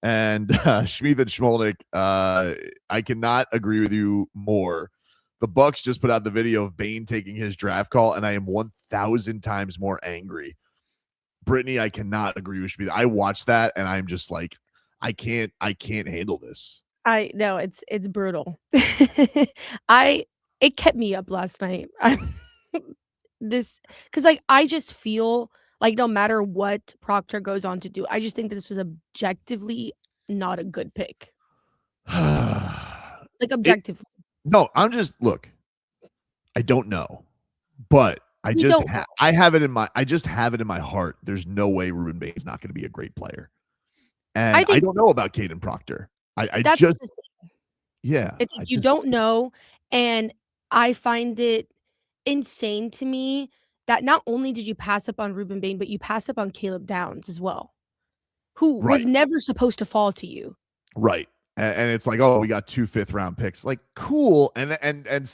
And Schmeeth and Schmolnick, I cannot agree with you more. The Bucs just put out the video of Bain taking his draft call, and I am 1,000 times more angry. Brittany, I cannot agree with Schmeeth. I watched that, and I'm just like, I can't handle this. I know it's brutal. It kept me up last night. Because like I just feel like no matter what Proctor goes on to do, I just think this was objectively not a good pick. Like objectively. No, I'm just look. I don't know, but I just have it in my heart. There's no way Ruben Bain is not going to be a great player, and I don't know about Kaden Proctor. It's like you don't know, and I find it insane to me that not only did you pass up on Ruben Bain, but you pass up on Caleb Downs as well, who was never supposed to fall to you. Right. And it's like, oh, we got 2 5th-round picks. Like, cool. And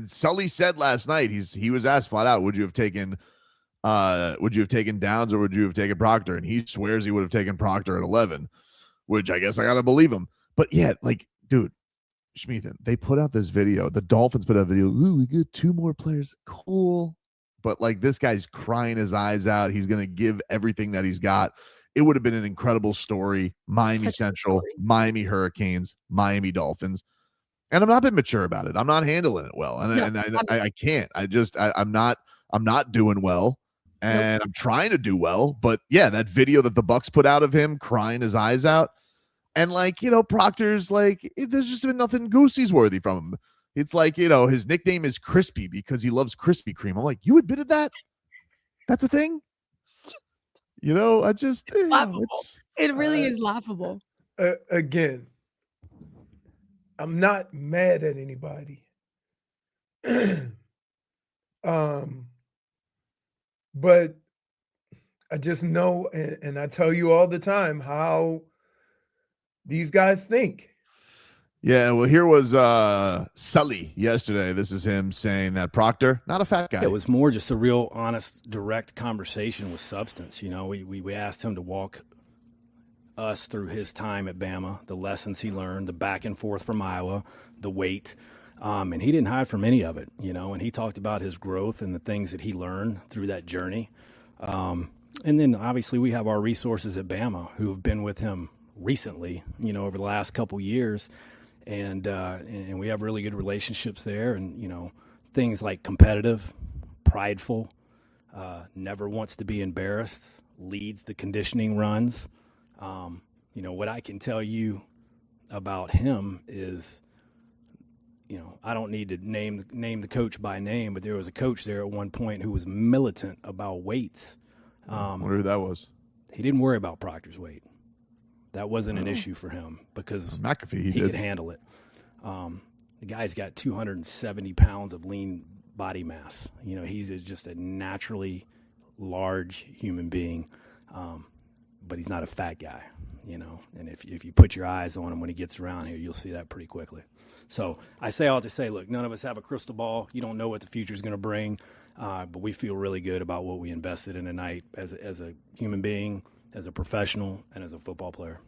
Sully said last night, he was asked flat out, would you have taken Downs or would you have taken Proctor? And he swears he would have taken Proctor at 11, which I guess I gotta believe him. But yeah, like, dude, Schmeethan, they put out this video. The Dolphins put out a video. Ooh, we get 2 more players. Cool. But like, this guy's crying his eyes out. He's gonna give everything that he's got. It would have been an incredible story. Miami Central, Miami Hurricanes, Miami Dolphins. And I'm not been mature about it. I'm not handling it well. And I can't. I'm not doing well. And I'm trying to do well. But yeah, that video that the Bucs put out of him crying his eyes out. And like, Proctor's like, there's just been nothing Goosey's worthy from him. It's like, his nickname is Crispy because he loves Krispy Kreme. I'm like, you admitted that? That's a thing? I just laughable. It really is laughable. Again, I'm not mad at anybody. But I just know, and I tell you all the time how these guys think. Yeah, well, here was Sully yesterday. This is him saying that Proctor, not a fat guy. It was more just a real honest, direct conversation with substance. We asked him to walk us through his time at Bama, the lessons he learned, the back and forth from Iowa, the weight. And he didn't hide from any of it, and he talked about his growth and the things that he learned through that journey. And then obviously we have our resources at Bama who have been with him recently, over the last couple years. And we have really good relationships there, and things like competitive, prideful, never wants to be embarrassed, leads the conditioning runs. What I can tell you about him is, I don't need to name the coach by name, but there was a coach there at one point who was militant about weights. I wonder who that was. He didn't worry about Proctor's weight. That wasn't an issue for him because McAfee, he could handle it. The guy's got 270 pounds of lean body mass. He's just a naturally large human being, but he's not a fat guy, And if you put your eyes on him when he gets around here, you'll see that pretty quickly. So I say all to say, look, none of us have a crystal ball. You don't know what the future is going to bring, but we feel really good about what we invested in tonight as a human being, as a professional, and as a football player.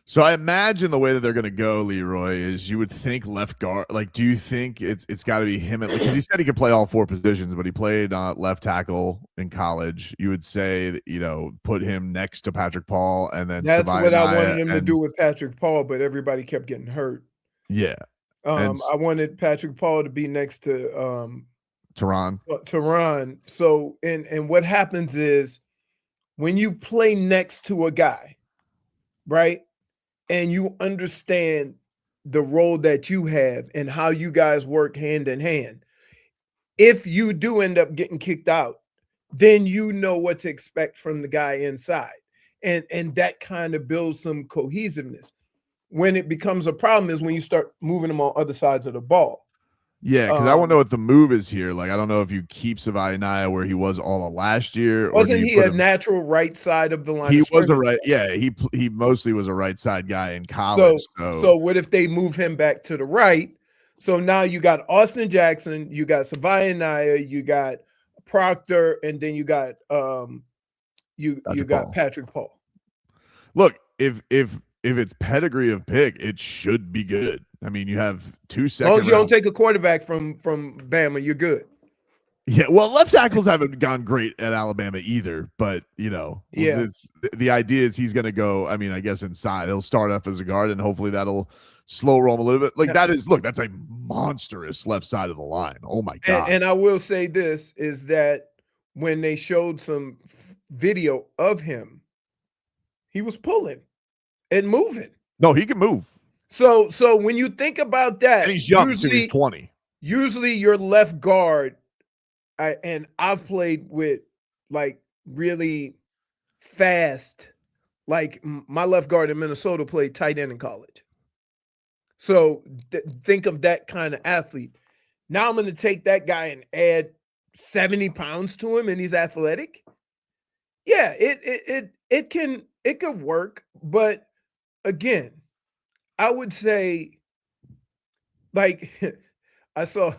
So I imagine the way that they're going to go, Leroy, is you would think left guard. Like, do you think it's got to be him? Because he said he could play all 4 positions, but he played left tackle in college. You would say that, put him next to Patrick Paul, and then that's what I wanted him to do with Patrick Paul, but everybody kept getting hurt. Yeah, I wanted Patrick Paul to be next to Teron. So and what happens is when you play next to a guy, right? And you understand the role that you have and how you guys work hand in hand. If you do end up getting kicked out, then you know what to expect from the guy inside. And that kind of builds some cohesiveness. When it becomes a problem is when you start moving them on other sides of the ball. Yeah, because I don't know what the move is here. Like, I don't know if you keep Savai Naya where he was all of last year. Wasn't he a natural right side of the line? He was a right. Yeah, he mostly was a right side guy in college. So what if they move him back to the right? So now you got Austin Jackson, you got Savai Naya, you got Proctor, and then you got Patrick Paul. Look, if if it's pedigree of pick, it should be good. I mean, you have 2 As second. long as you don't take a quarterback from Bama, you're good. Yeah, well, left tackles haven't gone great at Alabama either, but the idea is he's going to go. I mean, I guess inside he'll start off as a guard, and hopefully that'll slow roll him a little bit. Like that's a monstrous left side of the line. Oh my god! And I will say this is that when they showed some video of him, he was pulling and moving. No, he can move. So when you think about that, and he's young, so he's 20. Usually, your left guard. And I've played with like really fast, like my left guard in Minnesota played tight end in college. So think of that kind of athlete. Now I'm going to take that guy and add 70 pounds to him, and he's athletic. Yeah, it could work, but again, I would say, like I saw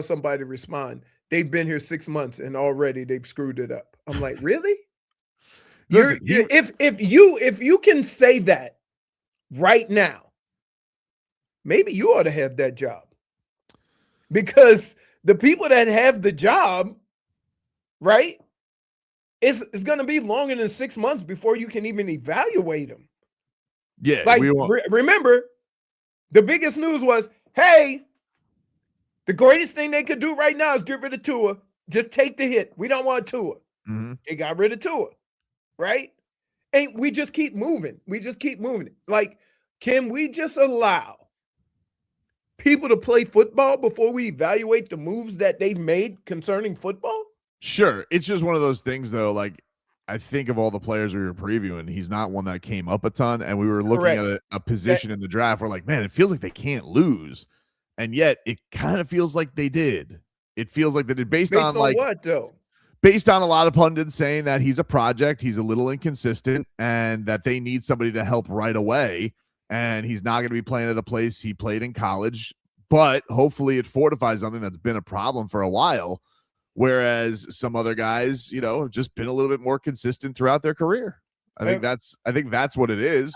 somebody respond. They've been here 6 months and already they've screwed it up. I'm like, really? Listen, if you can say that right now, maybe you ought to have that job. Because the people that have the job, right? It's going to be longer than 6 months before you can even evaluate them. Yeah. Like, remember, the biggest news was, hey, the greatest thing they could do right now is get rid of Tua. Just take the hit. We don't want Tua. Mm-hmm. They got rid of Tua, right? And we just keep moving. We just keep moving. Like, can we just allow people to play football before we evaluate the moves that they've made concerning football? Sure. It's just one of those things, though. Like, I think of all the players we were previewing, he's not one that came up a ton. And we were looking at a position in the draft. We're like, man, it feels like they can't lose. And yet it kind of feels like they did. It feels like they did based on like what though? Based on a lot of pundits saying that he's a project, he's a little inconsistent, and that they need somebody to help right away. And he's not going to be playing at a place he played in college, but hopefully it fortifies something that's been a problem for a while. Whereas some other guys, have just been a little bit more consistent throughout their career. I think that's what it is.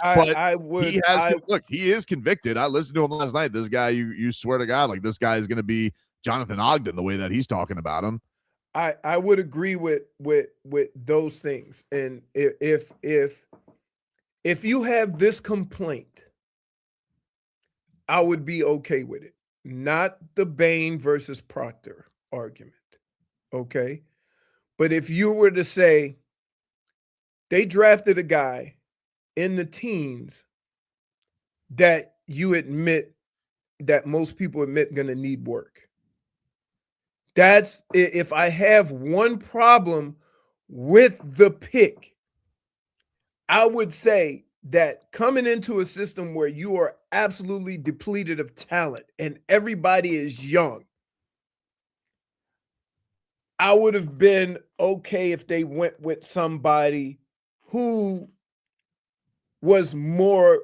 He is convicted. I listened to him last night. This guy, you swear to God, like this guy is going to be Jonathan Ogden the way that he's talking about him. I would agree with those things. And if you have this complaint, I would be okay with it. Not the Bain versus Proctor argument. Okay. But if you were to say, they drafted a guy in the teens that you admit that most people admit going to need work. That's if I have one problem with the pick, I would say that coming into a system where you are absolutely depleted of talent and everybody is young, I would have been okay if they went with somebody who was more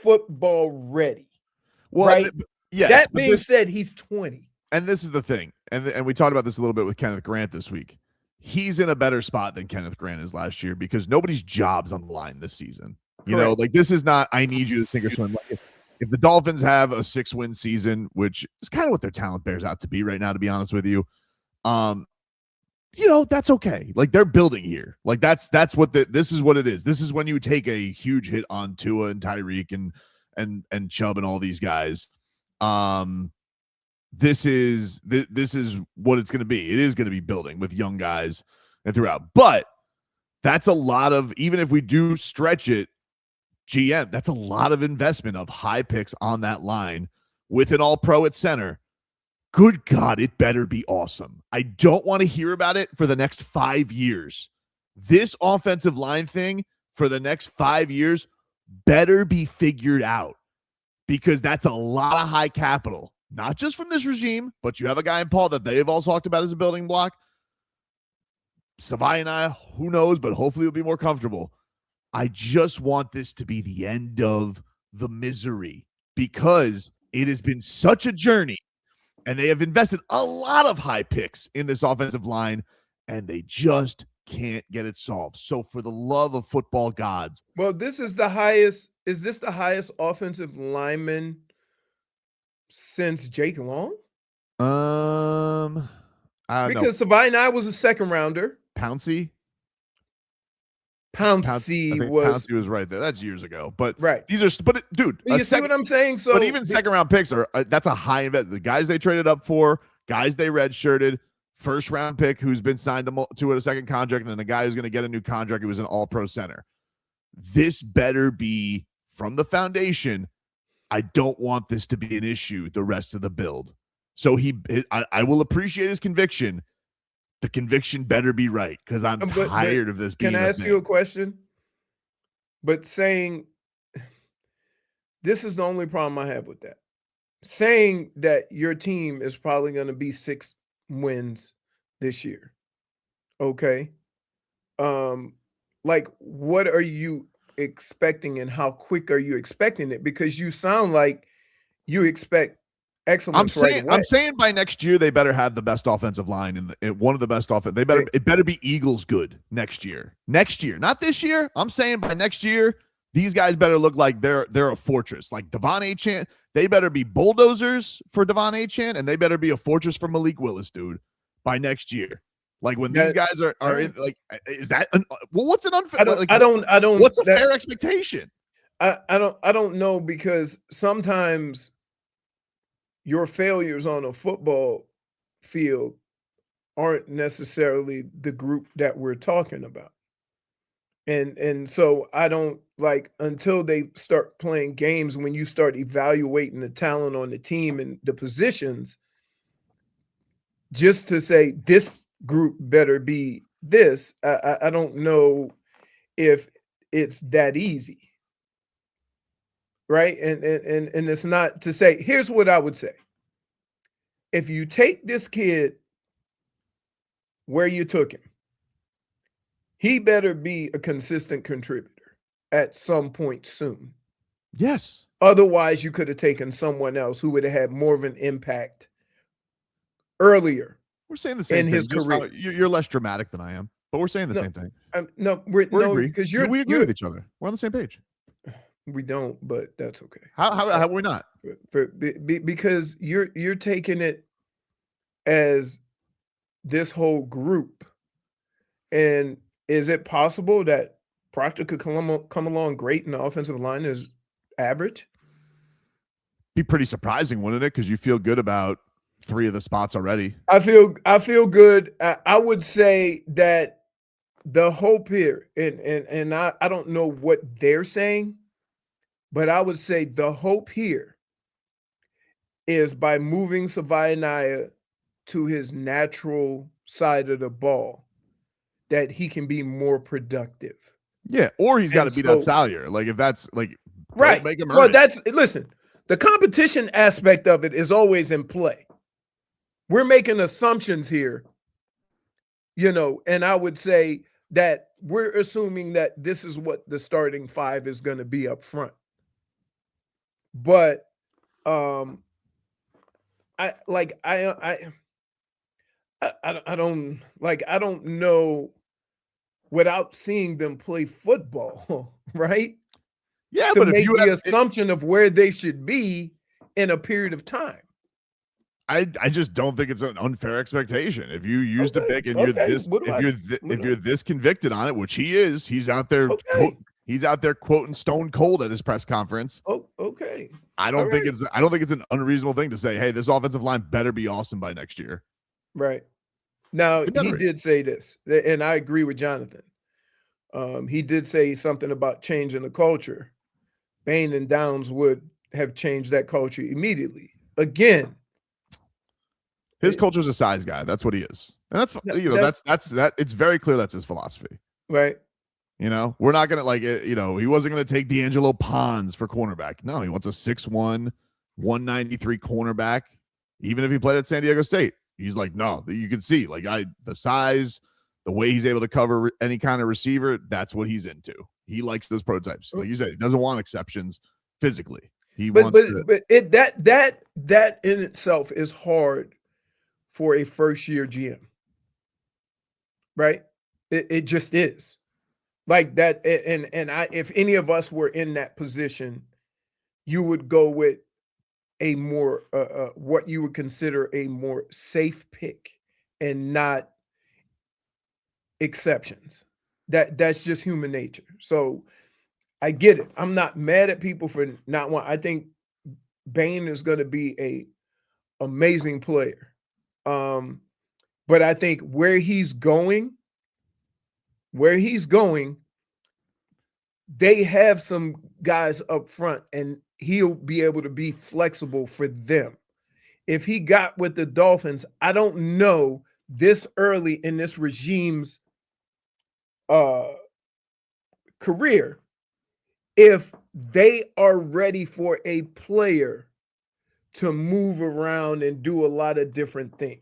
football ready. Well, right? Yes. That being said, he's 20. And this is the thing. And we talked about this a little bit with Kenneth Grant this week. He's in a better spot than Kenneth Grant is last year because nobody's job's on the line this season. You know, like this is not, I need you to sink or swim. Like if the Dolphins have a 6-win season, which is kind of what their talent bears out to be right now, to be honest with you, that's okay. Like they're building here. Like that's what this is what it is. This is when you take a huge hit on Tua and Tyreek and Chubb and all these guys. This is what it's going to be. It is going to be building with young guys and throughout. But that's a lot of, even if we do stretch it, GM, that's a lot of investment of high picks on that line with an all-pro at center. Good God, it better be awesome. I don't want to hear about it for the next 5 years. This offensive line thing for the next 5 years better be figured out because that's a lot of high capital. Not just from this regime, but you have a guy in Paul that they've all talked about as a building block. Savai and I, who knows, but hopefully we'll be more comfortable. I just want this to be the end of the misery because it has been such a journey and they have invested a lot of high picks in this offensive line and they just can't get it solved. So for the love of football gods. Well, this is the highest. Is this the highest offensive lineman since Jake Long? I don't know. Because Savai was a second rounder. Pouncey Pouncey was right there. That's years ago. But right. These are, but dude, you see what I'm saying? So, but even second round picks are that's a high investment. The guys they traded up for, guys they redshirted, first round pick who's been signed to a second contract, and then a guy who's going to get a new contract who was an all pro center. This better be from the foundation. I don't want this to be an issue the rest of the build. So I will appreciate his conviction. The conviction better be right, because I'm tired of this being Can I ask you a question? But saying this is the only problem I have with that. Saying that your team is probably going to be 6 wins this year. Okay. Like, what are you expecting and how quick are you expecting it? Because you sound like you expect excellence. I'm saying by next year they better have the best offensive line and one of the best offense. It better be Eagles good next year. Next year, not this year. I'm saying by next year, these guys better look like they're a fortress. Like Devon Achane, they better be bulldozers for Devon Achane, and they better be a fortress for Malik Willis, dude. By next year, like when these guys are in, like, is that what's an unfair? I don't. What's a fair expectation? I don't know, because sometimes your failures on a football field aren't necessarily the group that we're talking about. And so I don't like, until they start playing games, when you start evaluating the talent on the team and the positions, just to say this group better be this, I don't know if it's that easy. Right. And it's not to say, here's what I would say. If you take this kid where you took him, he better be a consistent contributor at some point soon. Yes. Otherwise, you could have taken someone else who would have had more of an impact earlier. We're saying the same in thing. His career. You're less dramatic than I am, but we're saying the same thing. We agree with each other. We're on the same page. We don't, but that's okay. How are we not? Because you're taking it as this whole group, and is it possible that Proctor could come along great and the offensive line is average? Be pretty surprising, wouldn't it? Because you feel good about 3 of the spots already. I feel good. I would say that the hope here, and I don't know what they're saying, but I would say the hope here is by moving Savaiinaia to his natural side of the ball, that he can be more productive. Yeah, or he's got to beat out Salyer. Like, if that's like, right. Make him well, listen, the competition aspect of it is always in play. We're making assumptions here, and I would say that we're assuming that this is what the starting 5 is going to be up front. But I don't know without seeing them play football, right? Yeah, to but make if you the assumption of where they should be in a period of time. I just don't think it's an unfair expectation. If you use the pick and you're this convicted on it, which he is, he's out there. He's out there quoting Stone Cold at his press conference. Oh, okay. I don't think it's an unreasonable thing to say, hey, this offensive line better be awesome by next year. Right. Now, he did say this, and I agree with Jonathan. He did say something about changing the culture. Bain and Downs would have changed that culture immediately. Again, his culture's a size guy. That's what he is. And that's it's very clear that's his philosophy. Right. We're not going to he wasn't going to take D'Angelo Pons for cornerback. No, he wants a 6'1", 193 cornerback. Even if he played at San Diego State, he's like, no, you can see the size, the way he's able to cover any kind of receiver. That's what he's into. He likes those prototypes. Like you said, he doesn't want exceptions physically. But that in itself is hard for a first year GM. Right. It just is like that. And if any of us were in that position, you would go with a more what you would consider a more safe pick and not exceptions. That's just human nature. So I get it. I'm not mad at people for not want. I think Bain is going to be a amazing player. But I think where he's going, they have some guys up front, and he'll be able to be flexible for them. If he got with the Dolphins, I don't know this early in this regime's career if they are ready for a player to move around and do a lot of different things.